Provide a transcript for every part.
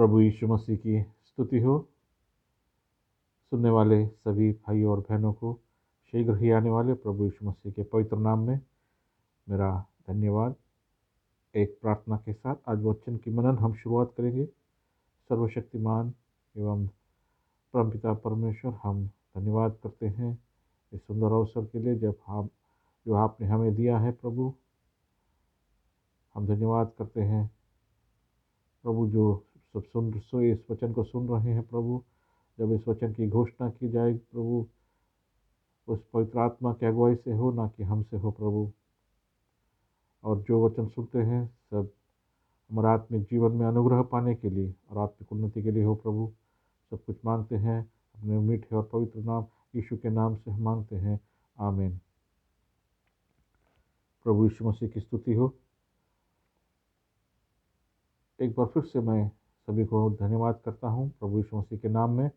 प्रभु यीशु मसीह की स्तुति हो। सुनने वाले सभी भाई और बहनों को शीघ्र ही आने वाले प्रभु यीशु मसीह के पवित्र नाम में मेरा धन्यवाद। एक प्रार्थना के साथ आज वचन की मनन हम शुरुआत करेंगे। सर्वशक्तिमान एवं परमपिता परमेश्वर, हम धन्यवाद करते हैं इस सुंदर अवसर के लिए जो आपने हमें दिया है। प्रभु, हम धन्यवाद करते हैं प्रभु, जो सब इस वचन को सुन रहे हैं। प्रभु, जब इस वचन की घोषणा की जाए प्रभु, उस पवित्र आत्मा की अगुवाई से हो, ना कि हमसे हो प्रभु। और जो वचन सुनते हैं सब हमारे आत्मिक जीवन में अनुग्रह पाने के लिए और आत्मिक उन्नति के लिए हो प्रभु। सब कुछ मांगते हैं अपने मीठे और पवित्र नाम यीशु के नाम से हम मांगते हैं, आमीन। प्रभु यीशु मसीह की स्तुति हो। एक बार फिर से मैं सभी को धन्यवाद करता हूँ प्रभु यीशु मसीह के नाम में।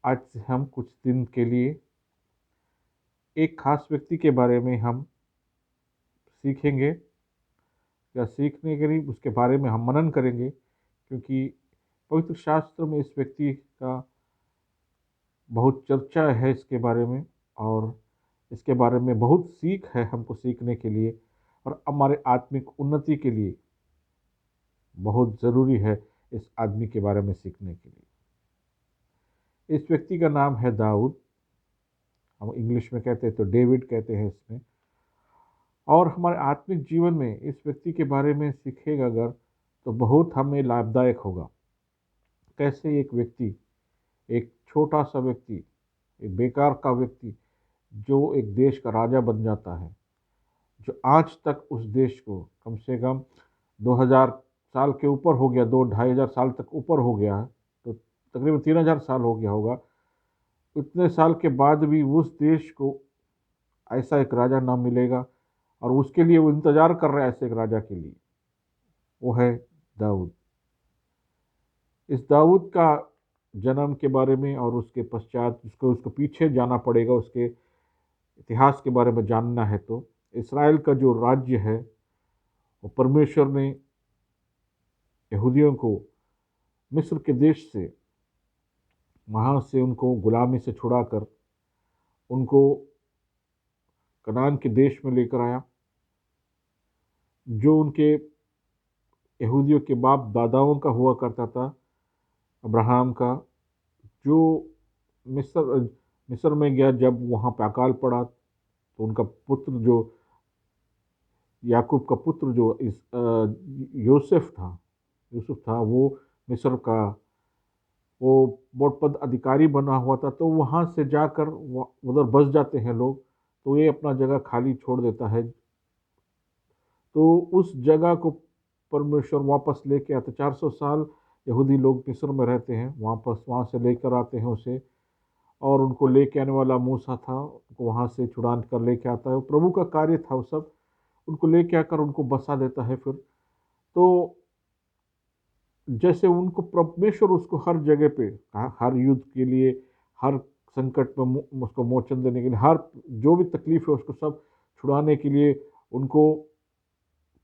आज से हम कुछ दिन के लिए एक खास व्यक्ति के बारे में हम सीखेंगे, या सीखने के लिए उसके बारे में हम मनन करेंगे, क्योंकि पवित्र शास्त्र में इस व्यक्ति का बहुत चर्चा है इसके बारे में, और इसके बारे में बहुत सीख है हमको सीखने के लिए, और हमारे आत्मिक उन्नति के लिए बहुत ज़रूरी है इस आदमी के बारे में सीखने के लिए। इस व्यक्ति का नाम है दाऊद। हम इंग्लिश में कहते हैं तो डेविड कहते हैं इसमें। और हमारे आत्मिक जीवन में इस व्यक्ति के बारे में सीखेगा अगर, तो बहुत हमें लाभदायक होगा। कैसे एक व्यक्ति, एक छोटा सा व्यक्ति, एक बेकार का व्यक्ति, जो एक देश का राजा बन जाता है, जो आज तक उस देश को कम से कम 2000 साल के ऊपर हो गया, 2-2500 साल तक ऊपर हो गया है, तो तकरीबन 3000 साल हो गया होगा। इतने साल के बाद भी उस देश को ऐसा एक राजा ना मिलेगा, और उसके लिए वो इंतज़ार कर रहे हैं ऐसे एक राजा के लिए। वो है दाऊद। इस दाऊद का जन्म के बारे में और उसके पश्चात उसको पीछे जाना पड़ेगा, उसके इतिहास के बारे में जानना है। तो इस्राएल का जो राज्य है, वो परमेश्वर ने यहूदियों को मिस्र के देश से, वहाँ से उनको गुलामी से छुड़ाकर उनको कनान के देश में लेकर आया, जो उनके यहूदियों के बाप दादाओं का हुआ करता था, अब्राहम का, जो मिस्र में गया। जब वहाँ पे अकाल पड़ा तो उनका पुत्र, जो याकूब का पुत्र, जो यूसुफ था, वो मिस्र का वो बहुत पद अधिकारी बना हुआ था। तो वहाँ से जाकर उधर बस जाते हैं लोग, तो ये अपना जगह खाली छोड़ देता है। तो उस जगह को परमेश्वर वापस लेके आता। 400 साल यहूदी लोग मिस्र में रहते हैं, वापस वहाँ से लेकर आते हैं उसे, और उनको लेके आने वाला मूसा था, उनको वहाँ से छुड़ा कर लेके आता है। वो प्रभु का कार्य था। वो सब उनको लेके आकर उनको बसा देता है। फिर तो जैसे उनको परमेश्वर उसको हर जगह पे, हर युद्ध के लिए, हर संकट में उसको मोचन देने के लिए, हर जो भी तकलीफ है उसको सब छुड़ाने के लिए उनको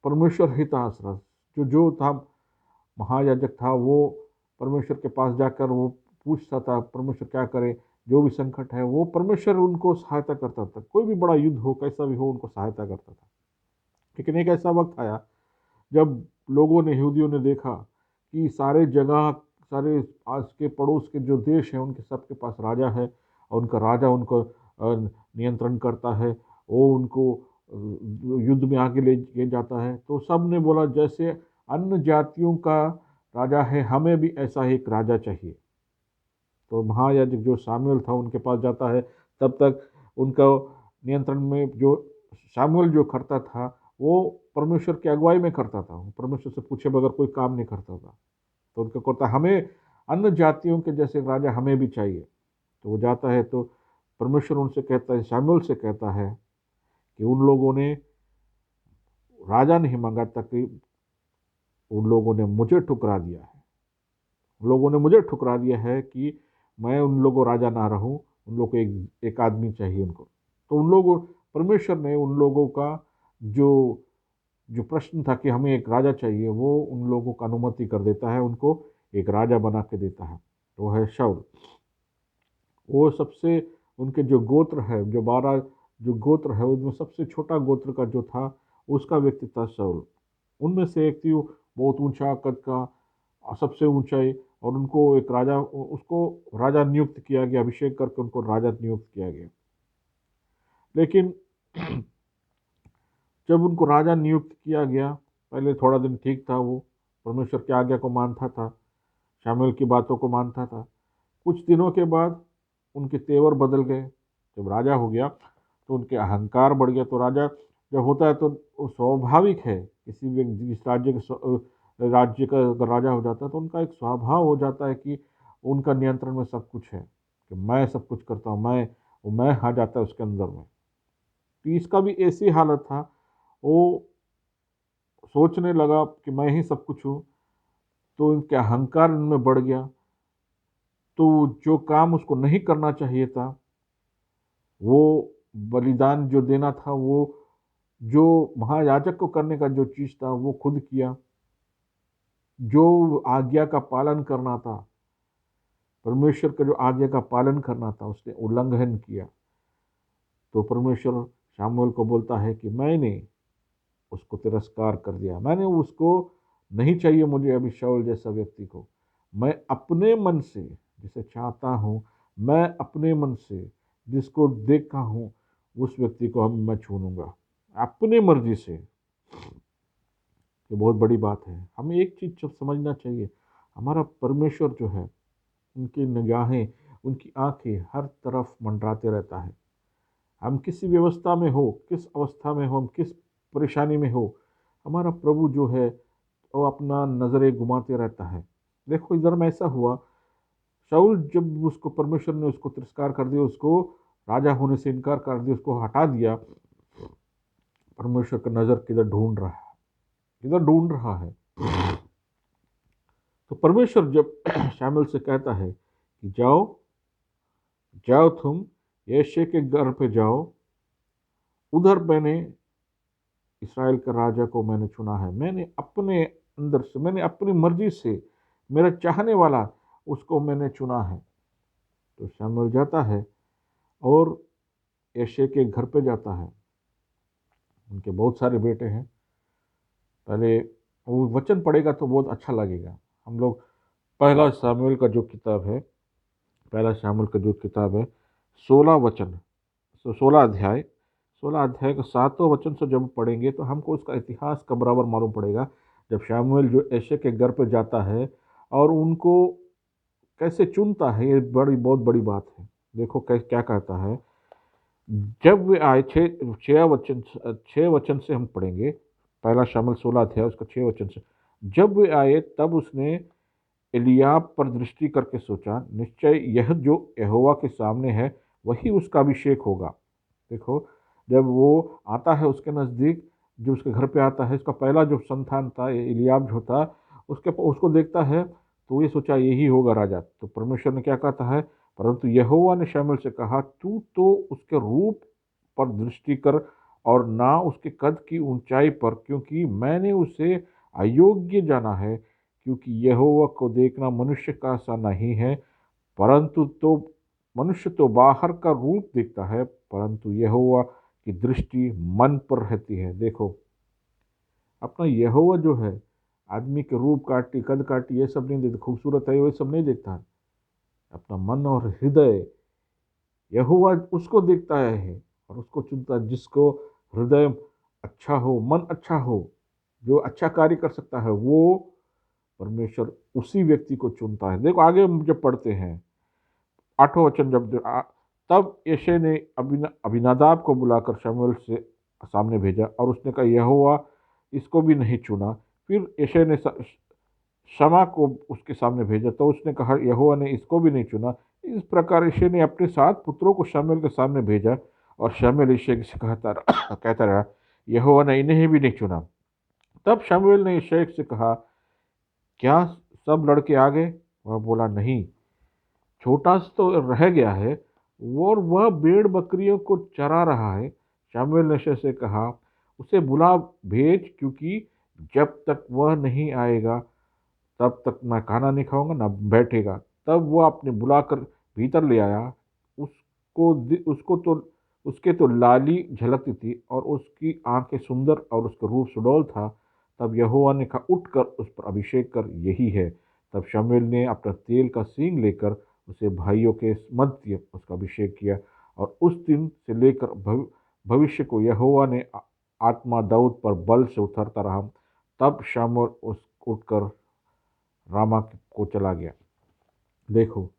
परमेश्वर ही था आसरा। जो था महायाजक था, वो परमेश्वर के पास जाकर वो पूछता था परमेश्वर क्या करे, जो भी संकट है वो परमेश्वर उनको सहायता करता था। कोई भी बड़ा युद्ध हो, कैसा भी हो, उनको सहायता करता था। लेकिन एक ऐसा वक्त आया जब लोगों ने, यहूदियों ने देखा कि सारे जगह, सारे आज के पड़ोस के जो देश हैं उनके सबके पास राजा है, और उनका राजा उनको नियंत्रण करता है, वो उनको युद्ध में आगे ले जाता है। तो सब ने बोला जैसे अन्य जातियों का राजा है, हमें भी ऐसा ही एक राजा चाहिए। तो महायाजक जो शामुएल था उनके पास जाता है। तब तक उनका नियंत्रण में जो शामुएल जो करता था, वो परमेश्वर की अगुवाई में करता था। परमेश्वर से पूछे बगैर कोई काम नहीं करता था। तो उनका कहता हमें अन्य जातियों के जैसे राजा हमें भी चाहिए। तो वो जाता है, तो परमेश्वर उनसे कहता है, शामुएल से कहता है कि उन लोगों ने राजा नहीं मांगा, ताकि उन लोगों ने मुझे ठुकरा दिया है। उन लोगों ने मुझे ठुकरा दिया है कि मैं उन लोगों राजा ना रहूं, उन लोगों को एक आदमी चाहिए उनको। तो उन लोगों, परमेश्वर ने उन लोगों का जो जो प्रश्न था कि हमें एक राजा चाहिए, वो उन लोगों को अनुमति कर देता है, उनको एक राजा बना के देता है। वो है शाऊल। वो सबसे, उनके जो गोत्र है, जो 12 जो गोत्र है, उनमें सबसे छोटा गोत्र का जो था, उसका व्यक्ति था शाऊल। उनमें से एक थी वो बहुत ऊंचा कद का, सबसे ऊंचाई, और उनको एक राजा, उसको राजा नियुक्त किया गया, अभिषेक करके उनको राजा नियुक्त किया गया। लेकिन जब उनको राजा नियुक्त किया गया, पहले थोड़ा दिन ठीक था, वो परमेश्वर की आज्ञा को मानता था, शामुएल की बातों को मानता था। कुछ दिनों के बाद उनके तेवर बदल गए। जब राजा हो गया तो उनके अहंकार बढ़ गया। तो राजा जब होता है तो वो स्वाभाविक है, किसी भी जिस राज्य का अगर राजा हो जाता है तो उनका एक स्वभाव हो जाता है कि उनका नियंत्रण में सब कुछ है, कि मैं सब कुछ करता हूँ, मैं आ जाता है उसके अंदर में। तो इसका भी ऐसी हालत था, वो सोचने लगा कि मैं ही सब कुछ हूँ, तो इनके अहंकार इनमें बढ़ गया। तो जो काम उसको नहीं करना चाहिए था, वो बलिदान जो देना था, वो जो महायाजक को करने का जो चीज़ था, वो खुद किया। जो आज्ञा का पालन करना था, परमेश्वर का जो आज्ञा का पालन करना था, उसने उल्लंघन किया। तो परमेश्वर शामुएल को बोलता है कि मैंने उसको तिरस्कार कर दिया, मैंने उसको, नहीं चाहिए मुझे अभी शाऊल जैसा व्यक्ति को। मैं अपने मन से जिसे चाहता हूँ, मैं अपने मन से जिसको देखा हूँ, उस व्यक्ति को मैं चुनूंगा अपने मर्जी से। ये बहुत बड़ी बात है। हमें एक चीज़ जब समझना चाहिए, हमारा परमेश्वर जो है, उनकी निगाहें, उनकी आंखें हर तरफ मंडराते रहता है। हम किसी व्यवस्था में हो, किस अवस्था में हो, हम किस परेशानी में हो, हमारा प्रभु जो है वो अपना नज़रें घुमाते रहता है। देखो इधर में ऐसा हुआ, शाऊल जब उसको परमेश्वर ने उसको तिरस्कार कर दिया, उसको राजा होने से इनकार कर दिया, उसको हटा दिया, परमेश्वर का नज़र किधर ढूंढ रहा है, किधर ढूंढ रहा है। तो परमेश्वर जब शामुएल से कहता है कि जाओ, जाओ तुम यिशै के घर पे जाओ, उधर मैंने इसराइल के राजा को मैंने चुना है, मैंने अपने अंदर से, मैंने अपनी मर्जी से, मेरा चाहने वाला उसको मैंने चुना है। तो शामुएल जाता है और यिशै के घर पे जाता है। उनके बहुत सारे बेटे हैं। पहले वो वचन पढ़ेगा तो बहुत अच्छा लगेगा। हम लोग पहला शामुएल का जो किताब है, पहला शामुएल का जो किताब है, 16 वचन, 16 अध्याय, 16 अध्याय का 7वां वचन से जब पढ़ेंगे तो हमको उसका इतिहास का बराबर मालूम पड़ेगा। जब शामुएल जो यिशै के घर पर जाता है और उनको कैसे चुनता है, ये बहुत बड़ी बात है। देखो क्या कहता है। जब वे आए, छः वचन से हम पढ़ेंगे, पहला शामुएल 16 अध्याय उसका 6 वचन से। जब वे आए तब उसने एलियाब पर दृष्टि करके सोचा, निश्चय यह जो यहोवा के सामने है वही उसका अभिषेक होगा। देखो, जब वो आता है उसके नज़दीक, जो उसके घर पे आता है, उसका पहला जो संतान था एलियाब जो था, उसको देखता है तो ये सोचा यही होगा राजा। तो परमेश्वर ने क्या कहता है, परंतु यहोवा ने शामुएल से कहा, तू तो उसके रूप पर दृष्टि कर और ना उसके कद की ऊंचाई पर, क्योंकि मैंने उसे अयोग्य जाना है। क्योंकि यहोवा को देखना मनुष्य का सा नहीं है, परंतु तो मनुष्य तो बाहर का रूप देखता है, परंतु यहोवा की दृष्टि मन पर रहती है। देखो, अपना यहोवा जो है, आदमी के रूप काटी, कद काटी, ये सब नहीं देखता, खूबसूरत है ये सब नहीं देखता है। अपना मन और हृदय, यहोवा उसको देखता है और उसको चुनता है जिसको हृदय अच्छा हो, मन अच्छा हो, जो अच्छा कार्य कर सकता है, वो परमेश्वर उसी व्यक्ति को चुनता है। देखो आगे हम जब पढ़ते हैं 8वां वचन, तब यिशै ने अबीनादाब को बुलाकर शमूएल से सामने भेजा और उसने कहा, यहोवा इसको भी नहीं चुना। फिर यिशै ने शमा को उसके सामने भेजा तो उसने कहा, यहोवा ने इसको भी नहीं चुना। इस प्रकार यिशै ने अपने 7 पुत्रों को शमूएल के सामने भेजा और शमूएल यिशै से कहता रहा, यहोवा ने इन्हें भी नहीं चुना। तब शमूएल ने यिशै से कहा, क्या सब लड़के आ गए? वह बोला, नहीं, छोटा सा तो रह गया है और वह भेड़ बकरियों को चरा रहा है। शमूएल ने यिशै से कहा, उसे बुला भेज, क्योंकि जब तक वह नहीं आएगा तब तक मैं खाना नहीं खाऊंगा ना बैठेगा। तब वो आपने बुलाकर भीतर ले आया। उसको तो उसके तो लाली झलकती थी और उसकी आंखें सुंदर और उसका रूप सुडौल था। तब यहोवा ने कहा, उठकर उस पर अभिषेक कर, यही है। तब शमूएल ने अपना तेल का सींग लेकर उसे भाइयों के मध्य उसका अभिषेक किया। और उस दिन से लेकर भविष्य को यहोवा ने आत्मा दाऊद पर बल से उतरता रहा। तब शमूएल उस उठकर रामा को चला गया। देखो,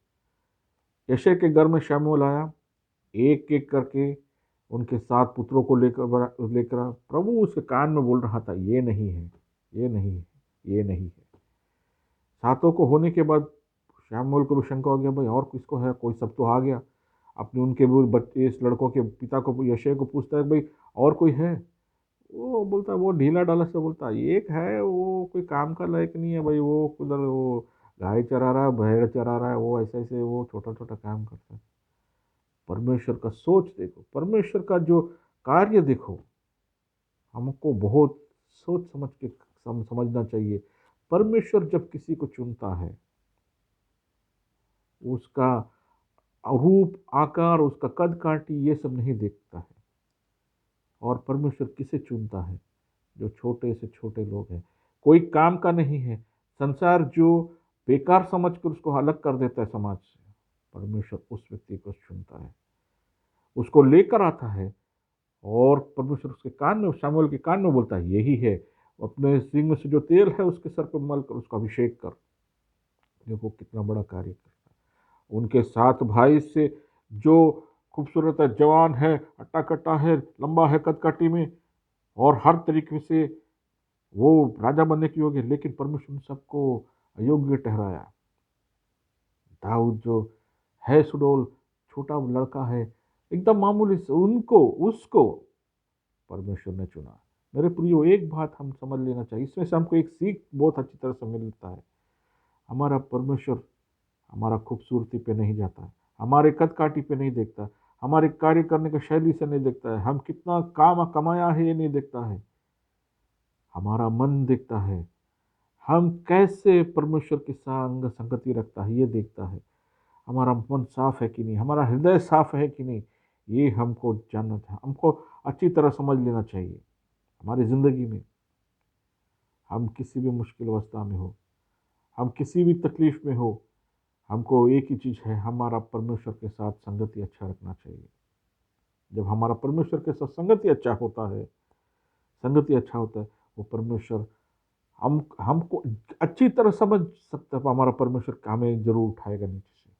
यशे के घर में शमूएल आया, एक एक करके उनके 7 पुत्रों को लेकर आया। प्रभु उसके कान में बोल रहा था, ये नहीं है, ये नहीं है, ये नहीं है। 7 को होने के बाद शमूएल को भी शंका हो गया, भाई और किसको है, कोई सब तो आ गया। अपने उनके वो बच्चे, इस लड़कों के पिता को, यशे को पूछता है, भाई और कोई है। वो बोलता, वो ढीला ढाला से बोलता, एक है, वो कोई काम का लायक नहीं है भाई, वो उधर वो गाय चरा रहा है, भेड़ चरा रहा है, वो ऐसे ऐसे वो छोटा छोटा काम करता है। परमेश्वर का सोच देखो, परमेश्वर का जो कार्य देखो, हमको बहुत सोच समझ के समझना चाहिए। परमेश्वर जब किसी को चुनता है, उसका रूप, आकार, उसका कद काठी ये सब नहीं देखता है। और परमेश्वर किसे चुनता है? जो छोटे से छोटे लोग हैं, कोई काम का नहीं है, संसार जो बेकार समझकर उसको अलग कर देता है समाज से, परमेश्वर उस व्यक्ति को चुनता है, उसको लेकर आता है। और परमेश्वर उसके कान में, शमूएल के कान में बोलता है, यही है। अपने सिंह में से जो तेल है उसके सर पर मल कर उसका अभिषेक कर। देखो कितना बड़ा कार्य करता है। उनके 7 भाई से जो खूबसूरत है, जवान है, अट्टा कट्टा है, लंबा है कद काठी में, और हर तरीके से वो राजा बनने की योग्य, लेकिन परमेश्वर ने सबको अयोग्य ठहराया। दाऊद जो है सुडौल, छोटा लड़का है, एकदम मामूली से, उनको उसको परमेश्वर ने चुना। मेरे प्रियो, एक बात हम समझ लेना चाहिए, इसमें से हमको एक सीख बहुत अच्छी तरह से मिलता है। हमारा परमेश्वर हमारा खूबसूरती पे नहीं जाता है, हमारे कद काठी पे नहीं देखता, हमारे कार्य करने की शैली से नहीं देखता है, हम कितना काम कमाया है ये नहीं देखता है, हमारा मन देखता है, हम कैसे परमेश्वर के संग संगति रखता है ये देखता है, हमारा मन साफ है कि नहीं, हमारा हृदय साफ है कि नहीं, ये हमको जानना था, हमको अच्छी तरह समझ लेना चाहिए। हमारी ज़िंदगी में हम किसी भी मुश्किल अवस्था में हो, हम किसी भी तकलीफ में हो, हमको एक ही चीज़ है, हमारा परमेश्वर के साथ संगति अच्छा रखना चाहिए। जब हमारा परमेश्वर के साथ संगति अच्छा होता है, संगति अच्छा होता है, वो परमेश्वर हमको अच्छी तरह समझ सकता है। हमारा परमेश्वर हमें जरूर उठाएगा नीचे से।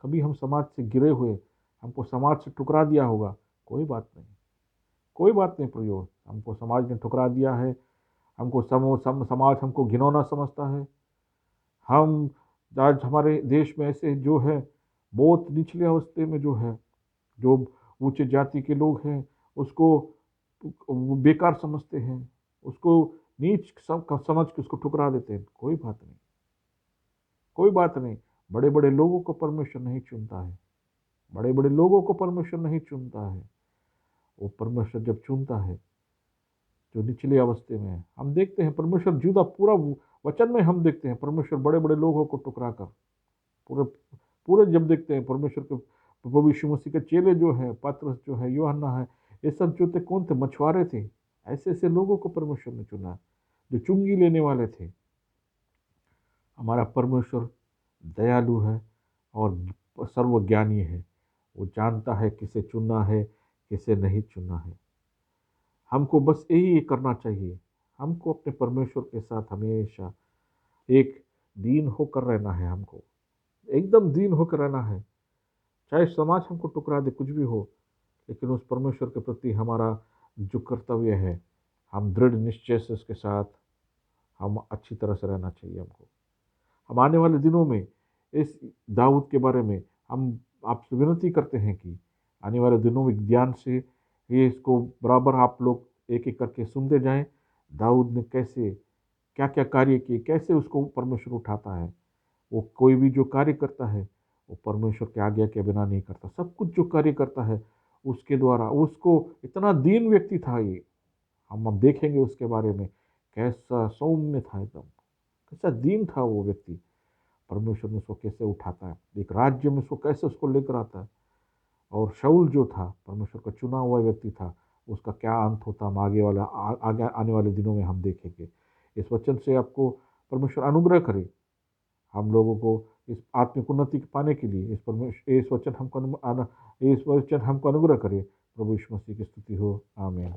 कभी हम समाज से गिरे हुए, हमको समाज से ठुकरा दिया होगा, कोई बात नहीं, कोई बात नहीं प्रियो, हमको समाज ने ठुकरा दिया है, हमको समाज हमको घिनौना समझता है। हम आज हमारे देश में ऐसे जो है, बहुत निचले अवस्थे में जो है, जो ऊंचे जाति के लोग हैं, उसको वो बेकार समझते हैं, उसको नीच समझ के उसको ठुकरा देते हैं। कोई बात नहीं, कोई बात नहीं। बड़े बड़े लोगों को परमेश्वर नहीं चुनता है, बड़े बड़े लोगों को परमेश्वर नहीं चुनता है। वो परमेश्वर जब चुनता है जो निचले अवस्थे में है, हम देखते हैं परमेश्वर जुदा पूरा वचन में हम देखते हैं परमेश्वर बड़े बड़े लोगों को ठुकरा कर, पूरे पूरे जब देखते हैं परमेश्वर के प्रभु यीशु मसीह के चेले जो है, पतरस जो है, यूहन्ना है, ये सब जो थे कौन थे? मछुआरे थे। ऐसे ऐसे लोगों को परमेश्वर ने चुना जो चुंगी लेने वाले थे। हमारा परमेश्वर दयालु है और सर्वज्ञानी है, वो जानता है किसे चुनना है, किसे नहीं चुनना है। हमको बस यही करना चाहिए, हमको अपने परमेश्वर के साथ हमेशा एक दीन होकर रहना है, हमको एकदम दीन होकर रहना है। चाहे समाज हमको टुकरा दे, कुछ भी हो, लेकिन उस परमेश्वर के प्रति हमारा जो कर्तव्य है, हम दृढ़ निश्चय से उसके साथ हम अच्छी तरह से रहना चाहिए हमको। हम आने वाले दिनों में इस दाऊद के बारे में हम आपसे विनती करते हैं कि आने वाले दिनों में ध्यान से ये इसको बराबर आप लोग एक एक करके सुनते जाएं। दाऊद ने कैसे क्या क्या कार्य किए, कैसे उसको परमेश्वर उठाता है। वो कोई भी जो कार्य करता है वो परमेश्वर के आज्ञा के बिना नहीं करता। सब कुछ जो कार्य करता है उसके द्वारा, उसको इतना दीन व्यक्ति था ये, हम अब देखेंगे उसके बारे में, कैसा सौम्य था एकदम, कैसा दीन था वो व्यक्ति। परमेश्वर ने उसको कैसे उठाता है, एक राज्य में उसको कैसे उसको लेकर आता है। और शाऊल जो था, परमेश्वर का चुना हुआ व्यक्ति था, उसका क्या अंत होता हम आगे आने वाले दिनों में हम देखेंगे। इस वचन से आपको परमेश्वर अनुग्रह करे, हम लोगों को इस आत्मिक उन्नति पाने के लिए इस वचन हमको अनुग्रह करे। प्रभु यीशु मसीह की स्तुति हो, आमीन।